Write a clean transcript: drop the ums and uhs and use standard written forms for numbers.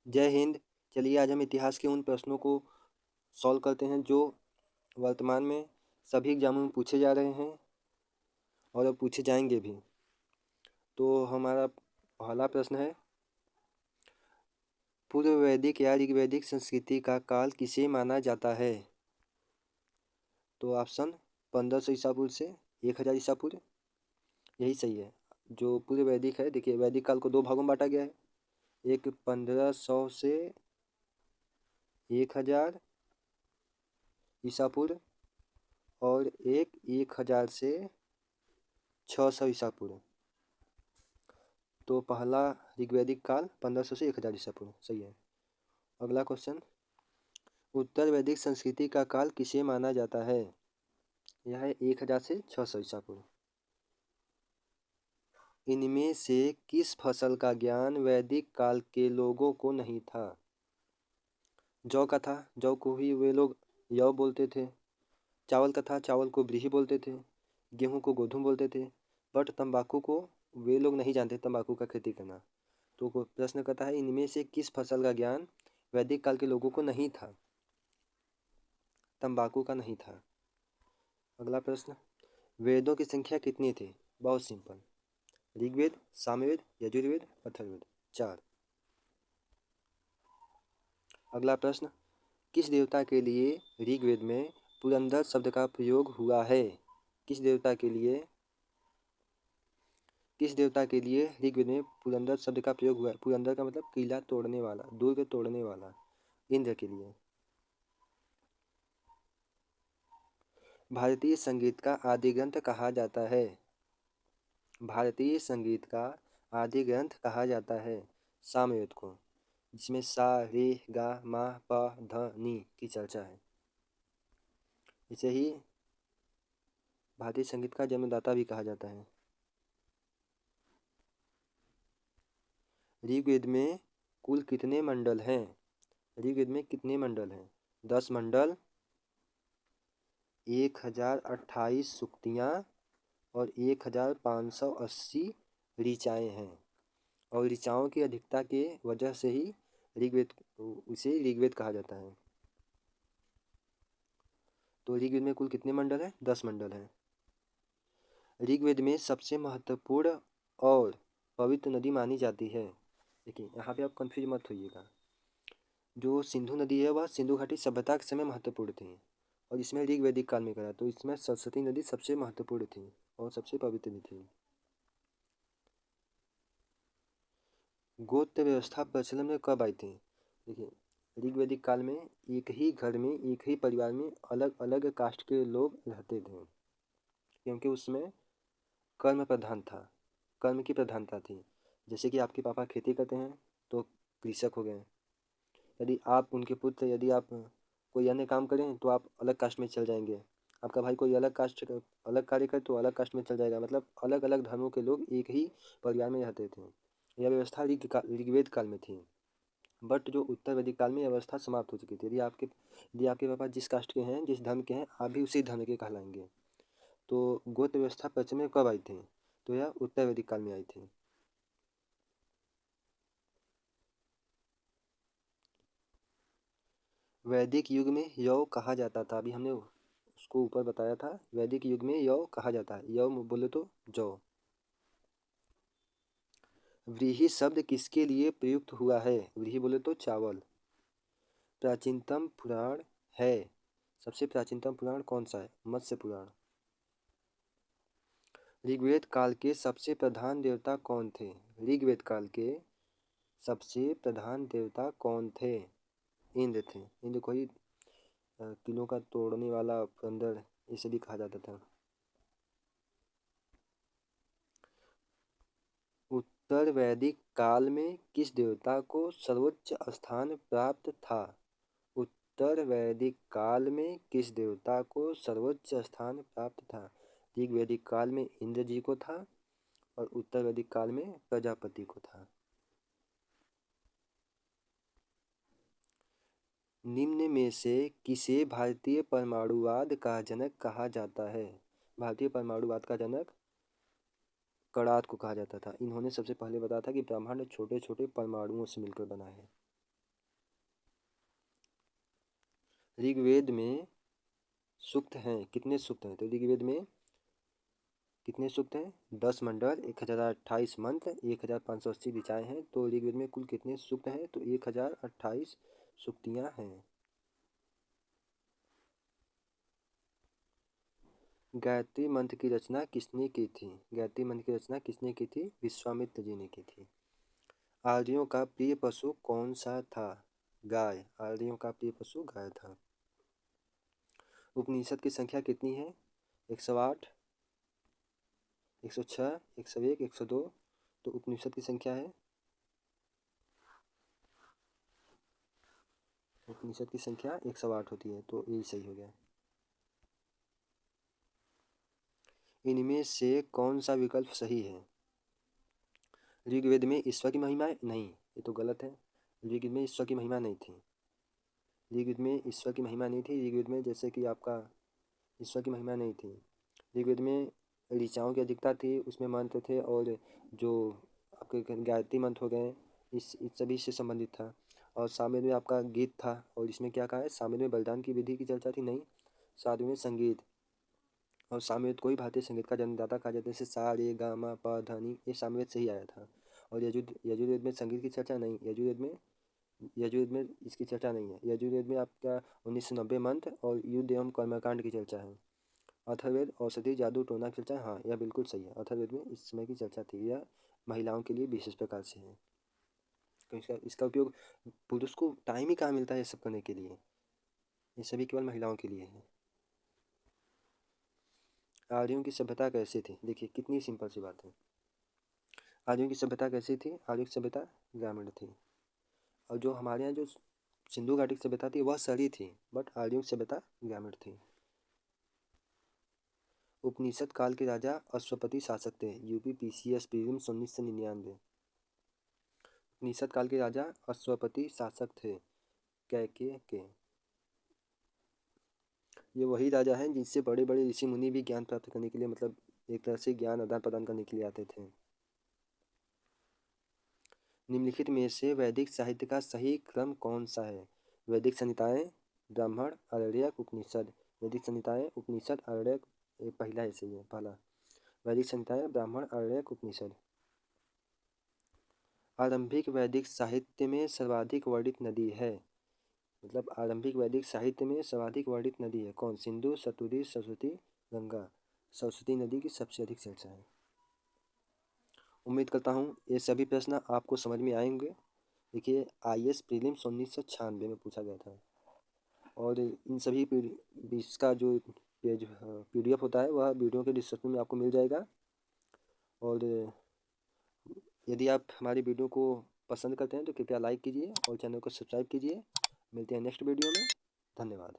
जय हिंद। चलिए आज हम इतिहास के उन प्रश्नों को सॉल्व करते हैं जो वर्तमान में सभी एग्जामों में पूछे जा रहे हैं और अब पूछे जाएंगे भी। तो हमारा पहला प्रश्न है, पूर्व वैदिक या ऋग्वैदिक संस्कृति का काल किसे माना जाता है? तो ऑप्शन 1500 ईसा पूर्व से 1000 ईसा पूर्व, यही सही है। जो पूर्व वैदिक है, देखिए वैदिक काल को दो भागों में बांटा गया है, एक 1500 से 1000 ईसा पूर्व और एक 1000 से 600 ईसा पूर्व। तो पहला ऋग्वैदिक काल 1500 से 1000 ईसा पूर्व सही है। अगला क्वेश्चन, उत्तर वैदिक संस्कृति का काल किसे माना जाता है? यह है 1000 से 600 ईसा पूर्व। इनमें से किस फसल का ज्ञान वैदिक काल के लोगों को नहीं था? जौ का था, जौ को ही वे लोग यौ बोलते थे। चावल का था, चावल को ब्रीही बोलते थे। गेहूं को गोधूम बोलते थे। बट तंबाकू को वे लोग नहीं जानते तंबाकू का खेती करना। तो प्रश्न कहता है, इनमें से किस फसल का ज्ञान वैदिक काल के लोगों को नहीं था? तंबाकू का नहीं था। अगला प्रश्न, वेदों की संख्या कितनी थी? बहुत सिंपल, ऋग्वेद, सामवेद, यजुर्वेद, अथर्ववेद, 4। अगला प्रश्न, किस देवता के लिए ऋग्वेद में पुरंदर शब्द का प्रयोग हुआ है? किस देवता के लिए ऋग्वेद में पुरंदर शब्द का प्रयोग हुआ है? पुरंदर का मतलब किला तोड़ने वाला, दुर्ग तोड़ने वाला, इंद्र के लिए। भारतीय संगीत का आदि ग्रंथ कहा जाता है? भारतीय संगीत का आदि ग्रंथ कहा जाता है सामवेद को, जिसमें सा रे गा मा पा ध नी की चर्चा है। इसे ही भारतीय संगीत का जन्मदाता भी कहा जाता है। ऋग्वेद में कुल कितने मंडल हैं? ऋग्वेद में कितने मंडल हैं? 10 मंडल, 1028 सूक्तियाँ और 1580 ऋचाएँ हैं। और ऋचाओं की अधिकता के वजह से ही उसे ऋग्वेद कहा जाता है। तो ऋग्वेद में कुल कितने मंडल हैं? 10 मंडल हैं। ऋग्वेद में सबसे महत्वपूर्ण और पवित्र नदी मानी जाती है। देखिए यहाँ पे आप कंफ्यूज मत होइएगा। जो सिंधु नदी है वह सिंधु घाटी सभ्यता के समय महत्वपूर्ण थी और इसमें ऋग्वैदिक काल में करा, तो इसमें सरस्वती नदी सबसे महत्वपूर्ण थी और सबसे पवित्र भी थी। गोत्र व्यवस्था प्रचलन में कब आई थी? देखिए ऋग्वैदिक काल में एक ही घर में, एक ही परिवार में अलग अलग कास्ट के लोग रहते थे, क्योंकि उसमें कर्म प्रधान था, कर्म की प्रधानता थी। जैसे कि आपके पापा खेती करते हैं तो कृषक हो गए। यदि आप उनके पुत्र, यदि आप कोई अन्य काम करें तो आप अलग कास्ट में चल जाएंगे। आपका भाई कोई अलग कास्ट, अलग कार्य करे तो अलग कास्ट में चल जाएगा। मतलब अलग अलग धर्मों के लोग एक ही परिवार में रहते थे। यह व्यवस्था ऋग्वेद काल में थी। बट जो उत्तर वैदिक काल में यह व्यवस्था समाप्त हो चुकी थी। यदि आपके पापा जिस कास्ट के हैं, जिस धर्म के हैं, आप भी उसी धर्म के कहलाएंगे। तो गोत्र व्यवस्था प्रचलन में कब आई थी? तो यह उत्तर वैदिक काल में आई थी। वैदिक युग में यौ कहा जाता था, अभी हमने उसको ऊपर बताया था। वैदिक युग में यौ कहा जाता है, यौ बोले तो जौ। व्रीहि शब्द किसके लिए प्रयुक्त हुआ है? व्रीहि बोले तो चावल। प्राचीनतम पुराण है, सबसे प्राचीनतम पुराण कौन सा है? मत्स्य पुराण। ऋग्वेद काल के सबसे प्रधान देवता कौन थे? ऋग्वेद काल के सबसे प्रधान देवता कौन थे? इंद्र थे। इंद्र को ही किलों का तोड़ने वाला, पुरंदर, इसे भी कहा जाता था। उत्तर वैदिक काल में किस देवता को सर्वोच्च स्थान प्राप्त था? उत्तर वैदिक काल में किस देवता को सर्वोच्च स्थान प्राप्त था? ऋग्वैदिक काल में इंद्र जी को था और उत्तर वैदिक काल में प्रजापति को था। निम्न में से किसे भारतीय परमाणुवाद का जनक कहा जाता है? भारतीय परमाणुवाद का जनक कणाद को कहा जाता था। इन्होंने सबसे पहले बताया था कि ब्रह्मांड छोटे छोटे परमाणुओं से मिलकर बना है। ऋग्वेद में सूक्त हैं, कितने सूक्त हैं? तो ऋग्वेद में कितने सूक्त हैं? 10 मंडल, 1028 मंत्र, 1580 ऋचाएँ हैं। तो ऋग्वेद में कुल कितने सूक्त हैं? तो 1028 सूक्तियाँ हैं। गायत्री मंत्र की रचना किसने की थी? गायत्री मंत्र की रचना किसने की थी? विश्वामित्र जी ने की थी। आर्यों का प्रिय पशु कौन सा था? गाय। आर्यों का प्रिय पशु गाय था। उपनिषद की संख्या कितनी है? 108, 106, 101, 102। तो उपनिषद की संख्या है, उपनिषद की संख्या 108 होती है। तो यही सही हो गया। इनमें से कौन सा विकल्प सही है? ऋग्वेद में ईश्वर की महिमा नहीं, ये तो गलत है। ऋग्वेद में ईश्वर की महिमा नहीं थी। ऋग्वेद में ईश्वर की महिमा नहीं थी। ऋग्वेद में जैसे कि आपका ईश्वर की महिमा नहीं थी। ऋग्वेद में ऋचाओं की अधिकता थी, उसमें मंत्र थे, और जो आपके गायत्री मंत्र हो गए, इस सभी से संबंधित था। और सामवेद में आपका गीत था, और इसमें क्या कहा है? सामवेद में बलिदान की विधि की चर्चा थी नहीं, सामवेद में संगीत। और सामवेद को ही भारतीय संगीत का जन्मदाता कहा जाता है। जैसे सा रे गा मा पा धा नी, ये सामवेद से ही आया था। और यजुर्वेद में संगीत की चर्चा नहीं, यजुर्वेद में इसकी चर्चा नहीं है। यजुर्वेद में आपका 1990 मंत्र और युद्ध एवं कर्मकांड की चर्चा है। अथर्ववेद औषधि जादू टोना की चर्चा, हाँ यह बिल्कुल सही है। अथर्ववेद में इस समय की चर्चा थी। यह महिलाओं के लिए विशेष प्रकार से है। तो इसका उपयोग पुरुष को टाइम ही कहाँ मिलता है ये सब करने के लिए। ये सभी केवल महिलाओं के लिए है। आर्यों की सभ्यता कैसी थी? देखिए कितनी सिंपल सी बात है। आर्यों की सभ्यता कैसी थी? आर्यों की सभ्यता ग्रामीण थी। और जो हमारे यहाँ जो सिंधु घाटी की सभ्यता थी वह शहरी थी, बट आर्यों की सभ्यता ग्रामीण थी। उपनिषद काल के राजा अश्वपति शासक थे। UP PCS prelims 1999। उपनिषद काल के राजा अश्वपति शासक थे। कैके के। ये वही राजा हैं जिनसे बड़े बड़े ऋषि मुनि भी ज्ञान प्राप्त करने के लिए, मतलब एक तरह से ज्ञान आदान प्रदान करने के लिए आते थे। निम्नलिखित में से वैदिक साहित्य का सही क्रम कौन सा है? वैदिक संहिताएं, ब्राह्मण, आरण्यक, उपनिषद। वैदिक संहिताएं, उपनिषद, आरण्यक। ये पहला है, सही है पहला। वैदिक संहिताएं, ब्राह्मण, आरण्यक, उपनिषद। आरंभिक वैदिक साहित्य में सर्वाधिक वर्णित नदी है। मतलब आरंभिक वैदिक साहित्य में सर्वाधिक वर्णित नदी है कौन? सिंधु, सतुरी, सरस्वती, गंगा। सरस्वती नदी की सबसे अधिक चर्चा है। उम्मीद करता हूँ ये सभी प्रश्न आपको समझ में आएंगे। देखिए आईएएस प्रीलिम्स 1996 में पूछा गया था। और इन सभी इसका जो पीडीएफ होता है वह वीडियो के डिस्क्रिप्शन में आपको मिल जाएगा। और यदि आप हमारी वीडियो को पसंद करते हैं तो कृपया लाइक कीजिए और चैनल को सब्सक्राइब कीजिए। मिलते हैं नेक्स्ट वीडियो में। धन्यवाद।